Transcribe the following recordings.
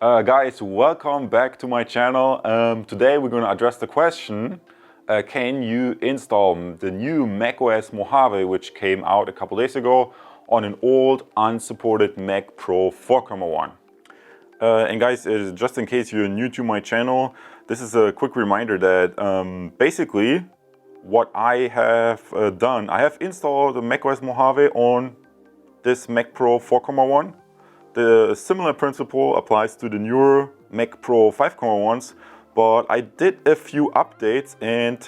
Guys, welcome back to my channel. Today we're going to address the question, can you install the new macOS Mojave, which came out a couple days ago, on an old unsupported Mac Pro 4.1. And guys, just in case you're new to my channel, this is a quick reminder that basically what I have done, I have installed the macOS Mojave on this Mac Pro 4.1. The similar principle applies to the newer Mac Pro 5.1s, but I did a few updates and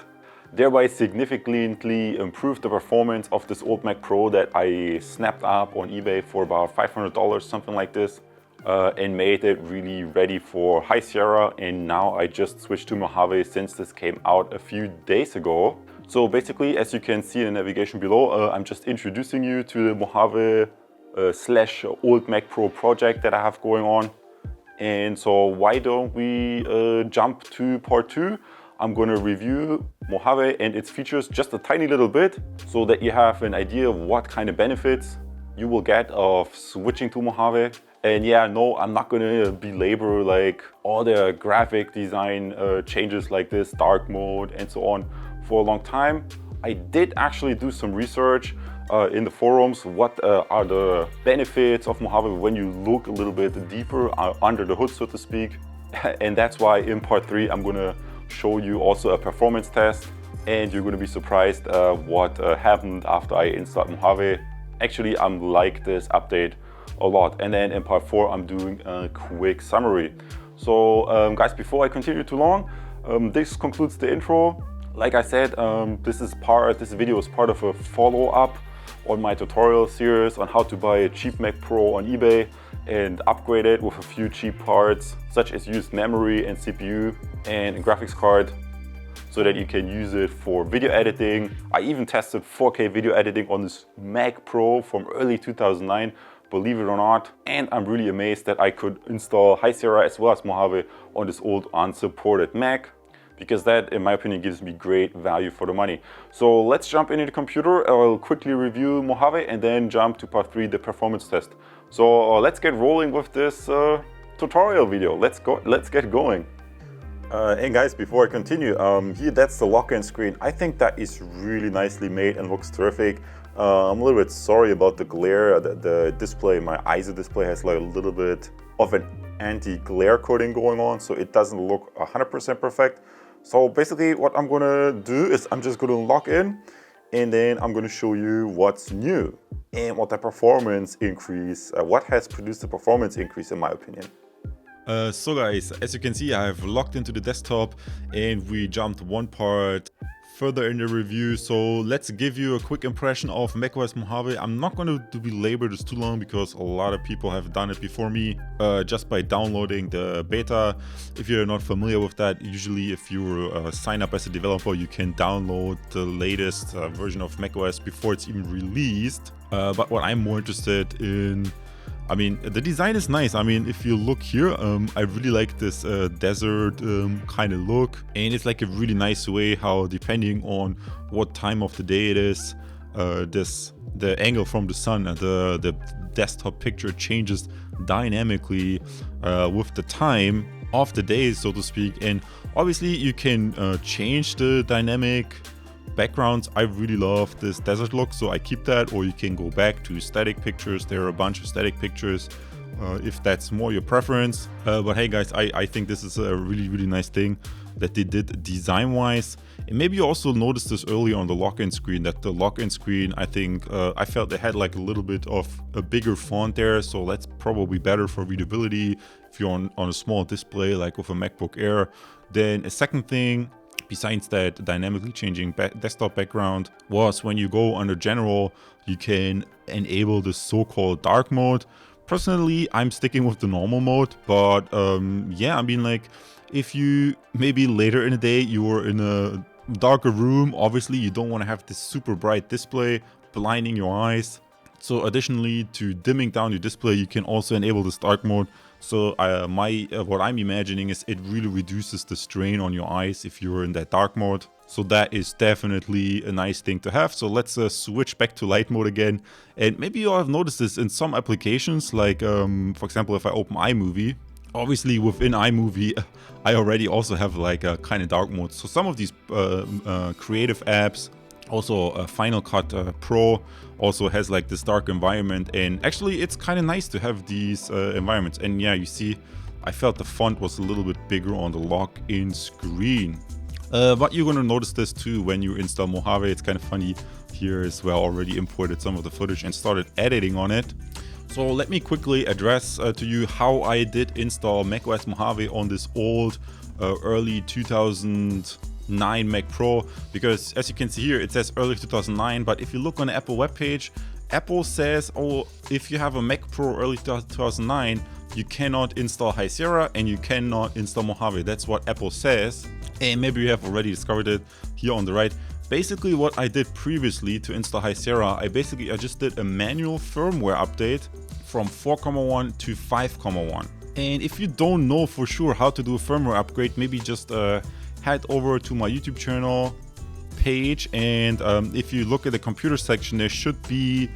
thereby significantly improved the performance of this old Mac Pro that I snapped up on eBay for about $500, something like this, and made it really ready for High Sierra. And now I just switched to Mojave since this came out a few days ago. So basically, as you can see in the navigation below, I'm just introducing you to the Mojave slash old Mac Pro project that I have going on. And so why don't we jump to part 2. I'm going to review Mojave and its features just a tiny little bit so that you have an idea of what kind of benefits you will get of switching to Mojave. And yeah, no, I'm not going to belabor like all the graphic design changes like this, dark mode and so on for a long time. I did actually do some research in the forums, what are the benefits of Mojave when you look a little bit deeper under the hood, so to speak. And that's why in part 3 I'm going to show you also a performance test, and you're going to be surprised what happened after I installed Mojave. Actually, I'm like this update a lot. And then in part 4 I'm doing a quick summary. So guys, before I continue too long, this concludes the intro. Like I said, this video is part of a follow-up on my tutorial series on how to buy a cheap Mac Pro on eBay and upgrade it with a few cheap parts, such as used memory and CPU and a graphics card, so that you can use it for video editing. I even tested 4K video editing on this Mac Pro from early 2009, believe it or not. And I'm really amazed that I could install High Sierra as well as Mojave on this old unsupported Mac, because that, in my opinion, gives me great value for the money. So let's jump into the computer. I'll quickly review Mojave and then jump to part 3, the performance test. So let's get rolling with this tutorial video. Let's get going. And guys, before I continue, here that's the lock-in screen. I think that is really nicely made and looks terrific. I'm a little bit sorry about the glare. The display, my ISO display, has like a little bit of an anti-glare coating going on, so it doesn't look 100% perfect. So basically what I'm gonna do is I'm just gonna log in, and then I'm gonna show you what's new and what the performance increase, what has produced the performance increase in my opinion. So guys, as you can see, I have logged into the desktop and we jumped one part further in the review. So let's give you a quick impression of macOS Mojave. I'm not going to belabor this too long because a lot of people have done it before me just by downloading the beta. If you're not familiar with that, usually if you sign up as a developer, you can download the latest version of macOS before it's even released. But what I'm more interested in, I mean, the design is nice. I mean, if you look here, I really like this desert kind of look. And it's like a really nice way how, depending on what time of the day it is, the angle from the sun and the desktop picture changes dynamically with the time of the day, so to speak. And obviously you can change the dynamic backgrounds. I really love this desert look, so I keep that, or you can go back to static pictures. There are a bunch of static pictures if that's more your preference. But hey guys, I think this is a really nice thing that they did design wise. And maybe you also noticed this earlier on the login screen, that the login screen, I think I felt they had like a little bit of a bigger font there, so that's probably better for readability if you're on a small display like with a MacBook Air. Then a second thing, besides that dynamically changing desktop background, was when you go under general, you can enable the so-called dark mode. Personally, I'm sticking with the normal mode, but yeah, I mean, like if you maybe later in the day you were in a darker room, obviously you don't want to have this super bright display blinding your eyes. So additionally to dimming down your display, you can also enable this dark mode. So what I'm imagining is it really reduces the strain on your eyes if you're in that dark mode. So that is definitely a nice thing to have. So let's switch back to light mode again. And maybe you have noticed this in some applications, like for example, if I open iMovie, Obviously within iMovie, I already also have like a kind of dark mode. So some of these creative apps, also Final Cut Pro also has like this dark environment, and actually it's kind of nice to have these environments. And yeah, you see, I felt the font was a little bit bigger on the login screen. But you're gonna notice this too when you install Mojave. It's kind of funny here as well. Already imported some of the footage and started editing on it. So let me quickly address to you how I did install macOS Mojave on this old early 2009 Mac Pro, because as you can see here, it says early 2009, but if you look on the Apple webpage, Apple says, oh, if you have a Mac Pro early 2009, you cannot install High Sierra and you cannot install Mojave. That's what Apple says, and maybe you have already discovered it here on the right. Basically what I did previously to install High Sierra, I just did a manual firmware update from 4.1 to 5.1. And if you don't know for sure how to do a firmware upgrade, maybe just head over to my YouTube channel page, and if you look at the computer section, there should be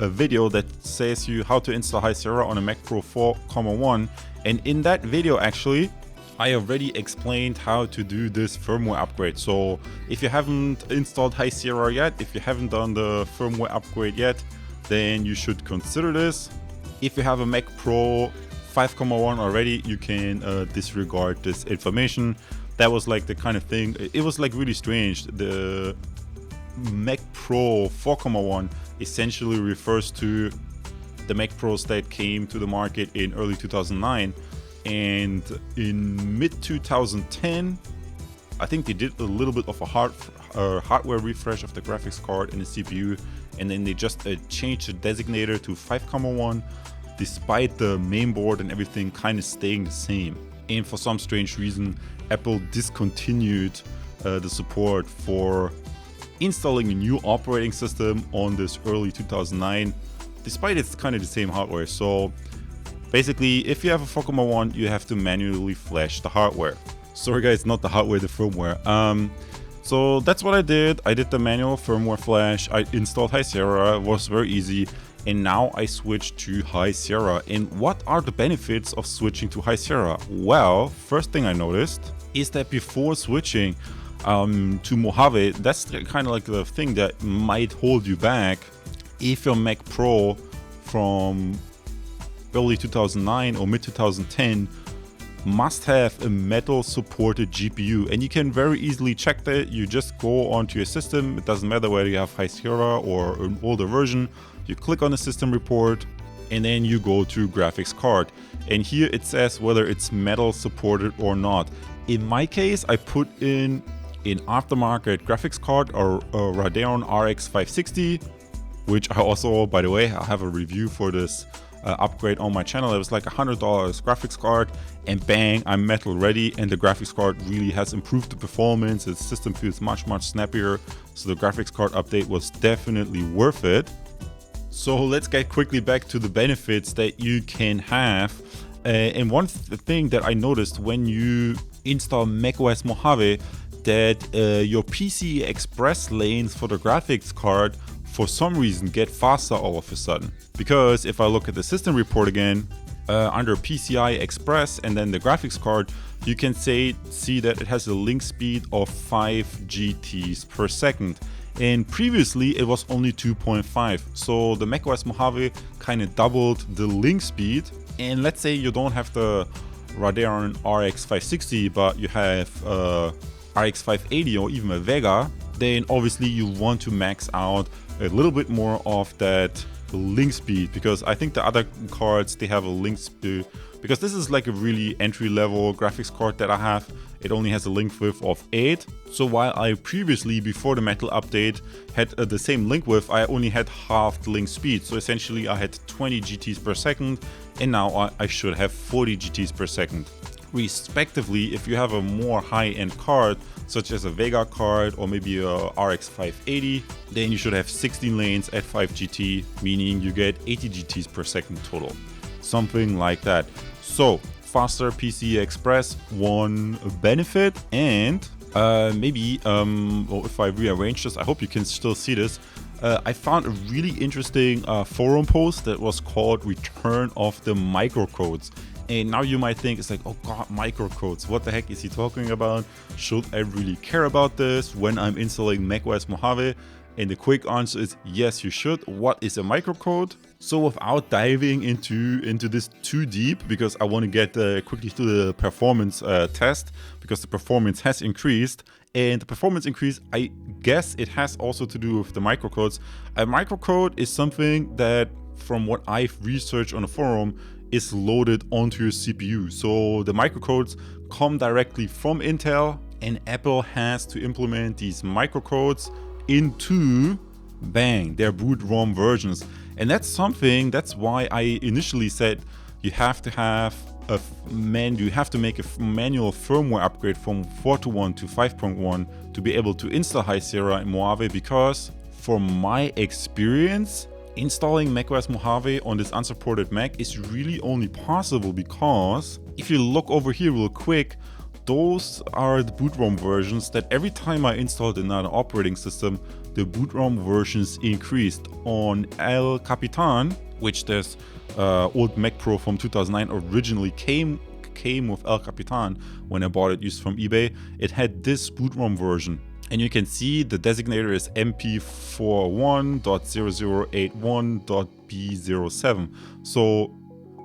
a video that says you how to install High Sierra on a Mac Pro 4.1. And in that video, actually, I already explained how to do this firmware upgrade. So if you haven't installed High Sierra yet, if you haven't done the firmware upgrade yet, then you should consider this. If you have a Mac Pro 5.1 already, you can disregard this information. That was like the kind of thing, it was like really strange. The Mac Pro 4.1 essentially refers to the Mac Pros that came to the market in early 2009. And in mid 2010, I think they did a little bit of a hardware refresh of the graphics card and the CPU, and then they just changed the designator to 5.1, despite the mainboard and everything kind of staying the same. And for some strange reason, Apple discontinued the support for installing a new operating system on this early 2009, despite it's kind of the same hardware. So basically, if you have a 4.1, you have to manually flash the hardware. Sorry guys, not the hardware, the firmware. So that's what I did. I did the manual firmware flash. I installed High Sierra. It was very easy. And now I switched to High Sierra. And what are the benefits of switching to High Sierra? Well, first thing I noticed is that before switching to Mojave, that's kind of like the thing that might hold you back. If your Mac Pro from early 2009 or mid 2010 must have a metal supported GPU, and you can very easily check that. You just go onto your system. It doesn't matter whether you have High Sierra or an older version. You click on the system report and then you go to graphics card, and here it says whether it's metal supported or not. In my case, I put in an aftermarket graphics card or a Radeon RX 560, which I also, by the way, I have a review for this upgrade on my channel. It was like $100 graphics card, and bang, I'm metal ready. And the graphics card really has improved the performance. The system feels much snappier, so the graphics card update was definitely worth it. So let's get quickly back to the benefits that you can have. And one thing that I noticed when you install macOS Mojave, that your PCIe Express lanes for the graphics card for some reason get faster all of a sudden. Because if I look at the system report again, under PCIe Express and then the graphics card, you can see that it has a link speed of 5 GTs per second. And previously it was only 2.5. So the macOS Mojave kind of doubled the link speed. And let's say you don't have the Radeon RX 560, but you have RX 580 or even a Vega, then obviously you want to max out a little bit more of that link speed, because I think the other cards, they have a link speed, because this is like a really entry-level graphics card that I have. It only has a link width of 8. So while I previously, before the metal update, had the same link width, I only had half the link speed. So essentially I had 20 GTs per second, and now I should have 40 GTs per second. Respectively, if you have a more high-end card, such as a Vega card or maybe a RX 580, then you should have 16 lanes at 5 GT, meaning you get 80 GTs per second total. Something like that. So faster PCIe Express, one benefit. And maybe, well, if I rearrange this, I hope you can still see this. I found a really interesting forum post that was called Return of the Microcodes. And now you might think it's like, oh god, microcodes, what the heck is he talking about? Should I really care about this when I'm installing macOS Mojave? And the quick answer is yes, you should. What is a microcode? So without diving into this too deep, because I want to get quickly to the performance test, because the performance has increased. And the performance increase, I guess it has also to do with the microcodes. A microcode is something that, from what I've researched on a forum, is loaded onto your CPU. So the microcodes come directly from Intel, and Apple has to implement these microcodes into their Boot ROM versions. And that's why I initially said you have to have you have to make a manual firmware upgrade from 4.1 to 5.1 to be able to install High Sierra in Mojave, because from my experience, installing macOS Mojave on this unsupported Mac is really only possible because if you look over here real quick, those are the boot ROM versions that every time I installed another operating system, the boot ROM versions increased. On El Capitan, which this old Mac Pro from 2009 originally came with El Capitan when I bought it used from eBay, it had this boot ROM version. And you can see the designator is mp41.0081.b07. So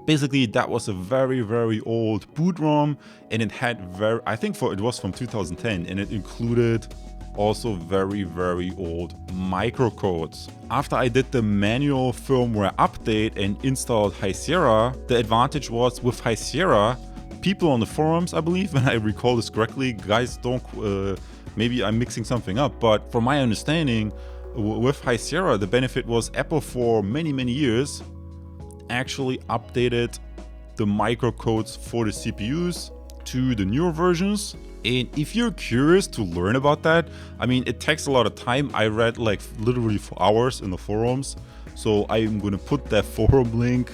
basically that was a very, very old boot ROM, and it had it was from 2010, and it included also very, very old microcodes. After I did the manual firmware update and installed High Sierra, the advantage was with High Sierra, people on the forums, I believe, when I recall this correctly, guys don't, maybe I'm mixing something up, but from my understanding, with High Sierra, the benefit was Apple for many, many years actually updated the microcodes for the CPUs to the newer versions. And if you're curious to learn about that, I mean, it takes a lot of time. I read like literally for hours in the forums. So I'm going to put that forum link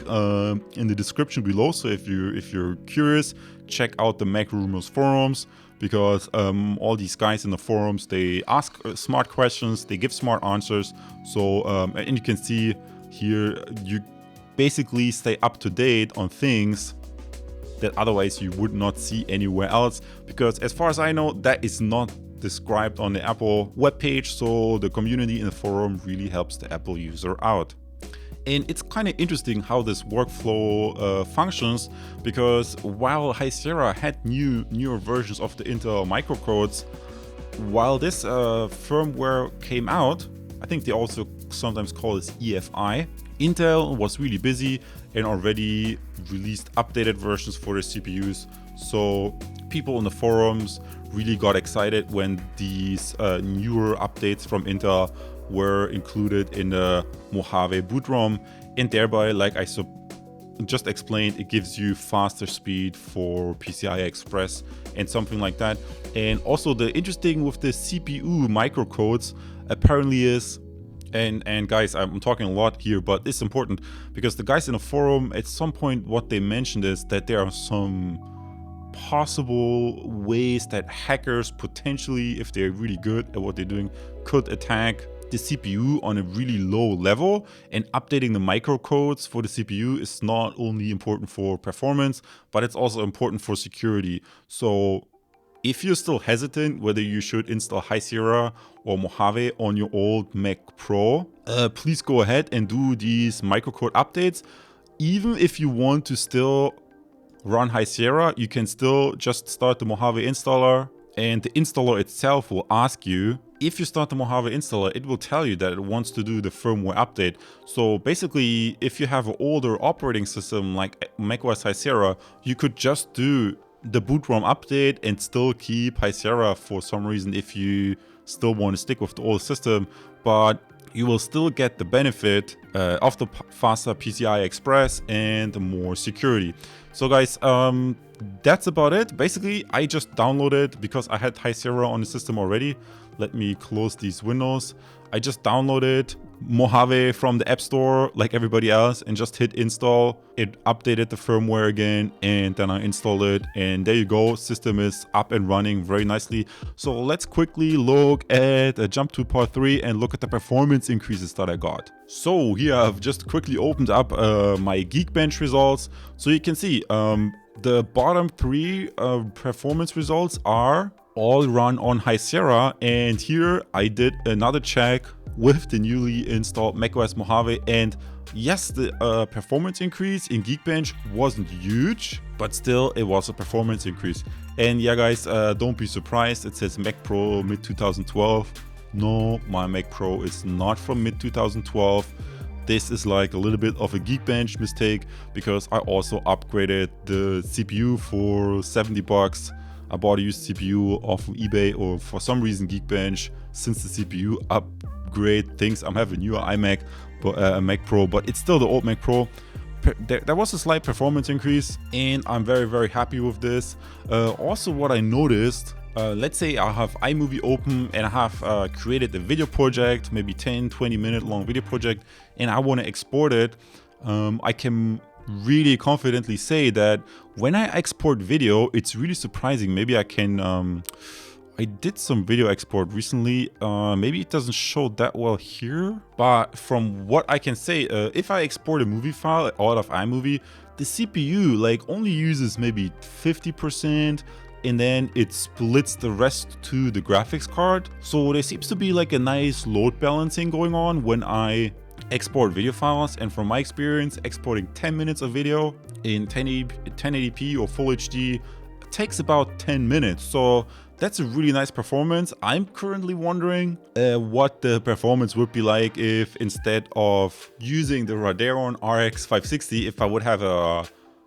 in the description below. So if you're curious, check out the Mac Rumors forums, because all these guys in the forums, they ask smart questions, they give smart answers. So and you can see here, you basically stay up to date on things that otherwise you would not see anywhere else, because as far as I know, that is not described on the Apple webpage. So the community in the forum really helps the Apple user out. And it's kind of interesting how this workflow functions, because while High Sierra had newer versions of the Intel microcodes, while this firmware came out, I think they also sometimes call this EFI, Intel was really busy and already released updated versions for their CPUs. So people in the forums really got excited when these newer updates from Intel were included in the Mojave boot ROM, and thereby, like I just explained, it gives you faster speed for PCI Express and something like that. And also the interesting with the CPU microcodes apparently is, and guys, I'm talking a lot here, but it's important because the guys in the forum, at some point what they mentioned is that there are some possible ways that hackers potentially, if they're really good at what they're doing, could attack the CPU on a really low level. And updating the microcodes for the CPU is not only important for performance, but it's also important for security. So if you're still hesitant whether you should install High Sierra or Mojave on your old Mac Pro, please go ahead and do these microcode updates. Even if you want to still run High Sierra, you can still just start the Mojave installer, and the installer itself will ask you, if you start the Mojave installer, it will tell you that it wants to do the firmware update. So basically, if you have an older operating system like macOS High Sierra, you could just do the boot ROM update and still keep High Sierra for some reason if you still want to stick with the old system, but you will still get the benefit of the faster PCI Express and more security. So guys, that's about it. Basically, I just downloaded, because I had High Sierra on the system already. Let me close these windows. I just downloaded Mojave from the App Store like everybody else and just hit install. It updated the firmware again, and then I installed it, and there you go. System is up and running very nicely. So let's quickly look at jump to part 3 and look at the performance increases that I got. So here I've just quickly opened up my Geekbench results. So you can see the bottom 3 performance results are all run on High Sierra, and here I did another check with the newly installed macOS Mojave, and yes, the performance increase in Geekbench wasn't huge, but still it was a performance increase. And yeah guys, don't be surprised, it says Mac Pro mid 2012. No, my Mac Pro is not from mid 2012. This is like a little bit of a Geekbench mistake, because I also upgraded the CPU for 70 bucks. I bought a used CPU off of eBay, or for some reason Geekbench, since the CPU upgrade things, I'm having a newer iMac, but a Mac Pro, but it's still the old Mac Pro. There was a slight performance increase, and I'm very, very happy with this. Also, what I noticed, let's say I have iMovie open and I have created a video project, maybe 10-20 minute long video project, and I want to export it. I can really confidently say that when I export video, it's really surprising. Maybe I can I did some video export recently. Maybe it doesn't show that well here, but from what I can say, if I export a movie file out of iMovie, the CPU like only uses maybe 50%, and then it splits the rest to the graphics card. So there seems to be like a nice load balancing going on when I export video files, and from my experience, exporting 10 minutes of video in 1080p or Full HD takes about 10 minutes. So that's a really nice performance. I'm currently wondering what the performance would be like if, instead of using the Radeon RX 560, if I would have a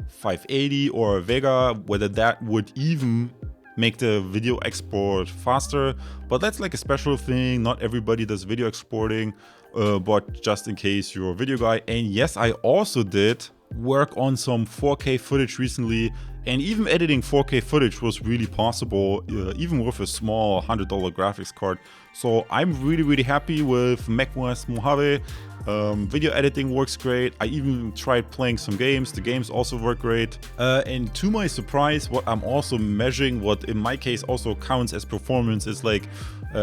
580 or a Vega, whether that would even make the video export faster. But that's like a special thing. Not everybody does video exporting, but just in case you're a video guy. And yes, I also did work on some 4K footage recently, and even editing 4K footage was really possible, even with a small $100 graphics card. So I'm really, really happy with macOS Mojave. Video editing works great. I even tried playing some games. The games also work great. And to my surprise, what I'm also measuring, what in my case also counts as performance, is like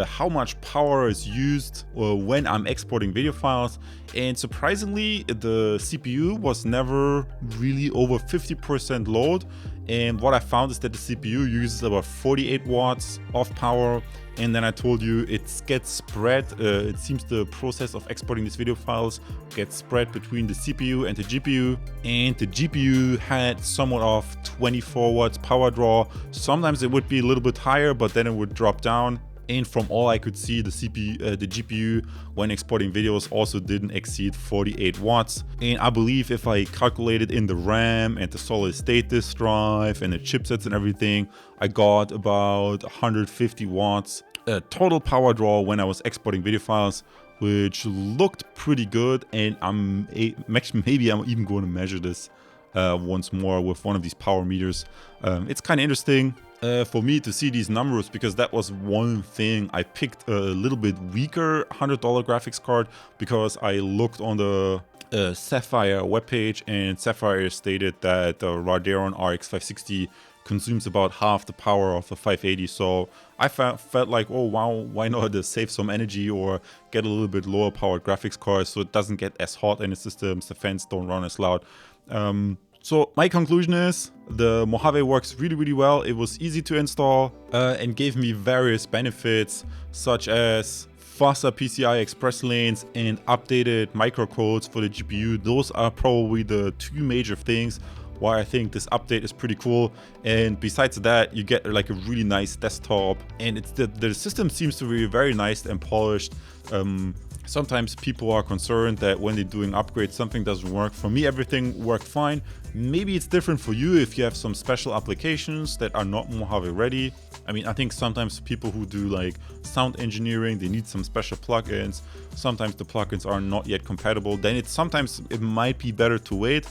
how much power is used when I'm exporting video files. And surprisingly, the CPU was never really over 50% load. And what I found is that the CPU uses about 48 watts of power. And then I told you it gets spread. It seems the process of exporting these video files gets spread between the CPU and the GPU. And the GPU had somewhat of 24 watts power draw. Sometimes it would be a little bit higher, but then it would drop down. And from all I could see, the GPU, when exporting videos, also didn't exceed 48 watts. And I believe if I calculated in the RAM and the solid state disk drive and the chipsets and everything, I got about 150 watts total power draw when I was exporting video files, which looked pretty good. And maybe I'm even going to measure this once more with one of these power meters. It's kind of interesting for me to see these numbers, because that was one thing. I picked a little bit weaker $100 graphics card because I looked on the Sapphire webpage, and Sapphire stated that the Radeon RX 560 consumes about half the power of the 580. So I felt like, oh wow, why not just save some energy or get a little bit lower powered graphics card so it doesn't get as hot in the systems, the fans don't run as loud. So my conclusion is the Mojave works really, really well. It was easy to install and gave me various benefits, such as faster PCIe express lanes and updated microcodes for the GPU. Those are probably the two major things why I think this update is pretty cool. And besides that, you get like a really nice desktop, and it's the system seems to be very nice and polished. Sometimes people are concerned that when they're doing upgrades, something doesn't work. For me, everything worked fine. Maybe it's different for you if you have some special applications that are not Mojave ready. I mean, I think sometimes people who do like sound engineering, they need some special plugins. Sometimes the plugins are not yet compatible. Then sometimes it might be better to wait.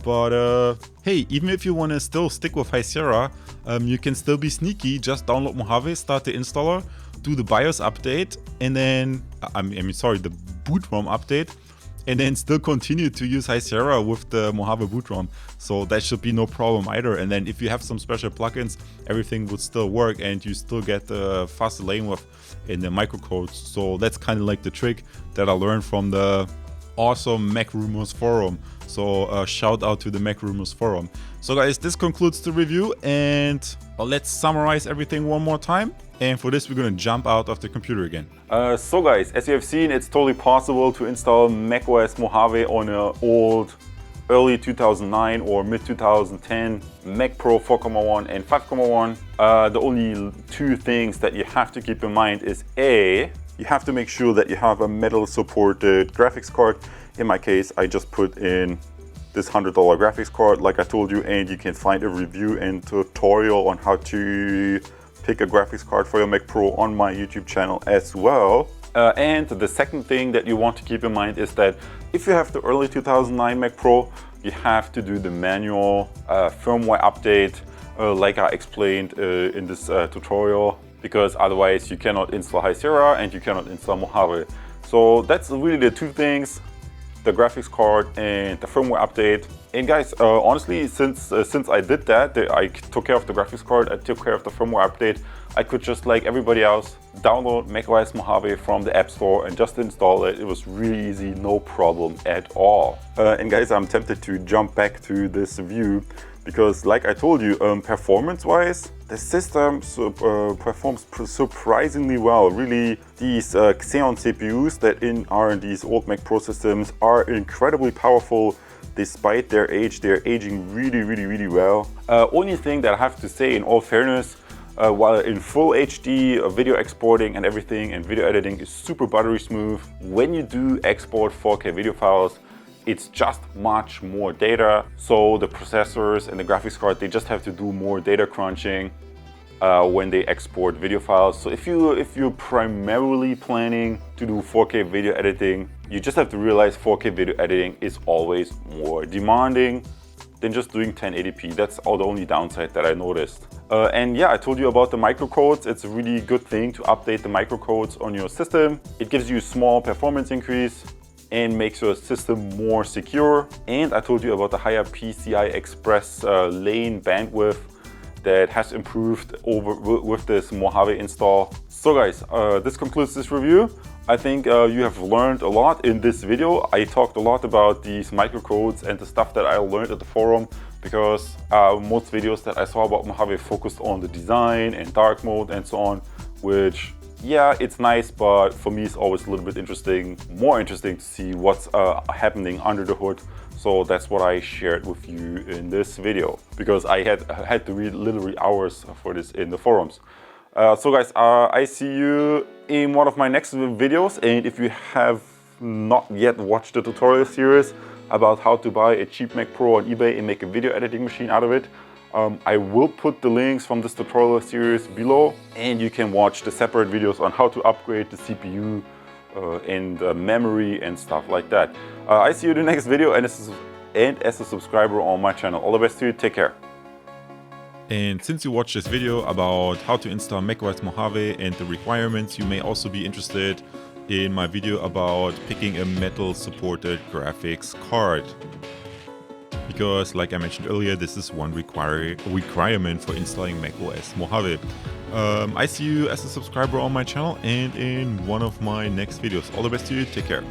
But hey, even if you want to still stick with High Sierra, you can still be sneaky. Just download Mojave, start the installer. do the BIOS update, and then, the Boot ROM update, and then still continue to use High Sierra with the Mojave Boot ROM. So that should be no problem either. And then if you have some special plugins, everything would still work and you still get the faster lane width in the microcodes. So that's kind of like the trick that I learned from the awesome Mac Rumors forum. So shout out to the Mac Rumors forum. So guys, this concludes the review, and let's summarize everything one more time. And for this, we're gonna jump out of the computer again. So guys, as you have seen, it's totally possible to install macOS Mojave on an old early 2009 or mid 2010 Mac Pro 4.1 and 5.1. The only two things that you have to keep in mind is A, you have to make sure that you have a metal supported graphics card. In my case, I just put in this $100 graphics card like I told you, and you can find a review and tutorial on how to pick a graphics card for your Mac Pro on my YouTube channel as well. And the second thing that you want to keep in mind is that if you have the early 2009 Mac Pro, you have to do the manual firmware update like I explained in this tutorial, because otherwise you cannot install High Sierra and you cannot install Mojave. So that's really the two things, the graphics card and the firmware update. And guys, honestly, since I did that, I took care of the graphics card, I took care of the firmware update, I could just, like everybody else, download macOS Mojave from the App Store and just install it. It was really easy, no problem at all. And guys, I'm tempted to jump back to this view because, like I told you, performance-wise, the system performs surprisingly well. Really, these Xeon CPUs that are in these old Mac Pro systems are incredibly powerful. Despite their age, they're aging really well. Only thing that I have to say, in all fairness, while in full HD video exporting and everything and video editing is super buttery smooth, when you do export 4K video files, it's just much more data. So the processors and the graphics card, they just have to do more data crunching when they export video files. So if you're primarily planning to do 4K video editing, you just have to realize 4K video editing is always more demanding than just doing 1080p. That's the only downside that I noticed. And yeah, I told you about the microcodes. It's a really good thing to update the microcodes on your system. It gives you a small performance increase and makes your system more secure. And I told you about the higher PCI Express lane bandwidth that has improved with this Mojave install. So guys, this concludes this review. I think you have learned a lot in this video. I talked a lot about these microcodes and the stuff that I learned at the forum, because most videos that I saw about Mojave focused on the design and dark mode and so on, which, yeah, it's nice, but for me it's always a little bit more interesting to see what's happening under the hood. So that's what I shared with you in this video, because I had to read literally hours for this in the forums. So guys, I see you in one of my next videos, and if you have not yet watched the tutorial series about how to buy a cheap Mac Pro on eBay and make a video editing machine out of it, I will put the links from this tutorial series below, and you can watch the separate videos on how to upgrade the CPU and memory and stuff like that. I see you in the next video, and as a subscriber on my channel. All the best to you, take care. And since you watched this video about how to install macOS Mojave and the requirements, you may also be interested in my video about picking a metal supported graphics card. Because, like I mentioned earlier, this is one requirement for installing macOS Mojave. I see you as a subscriber on my channel and in one of my next videos. All the best to you, take care.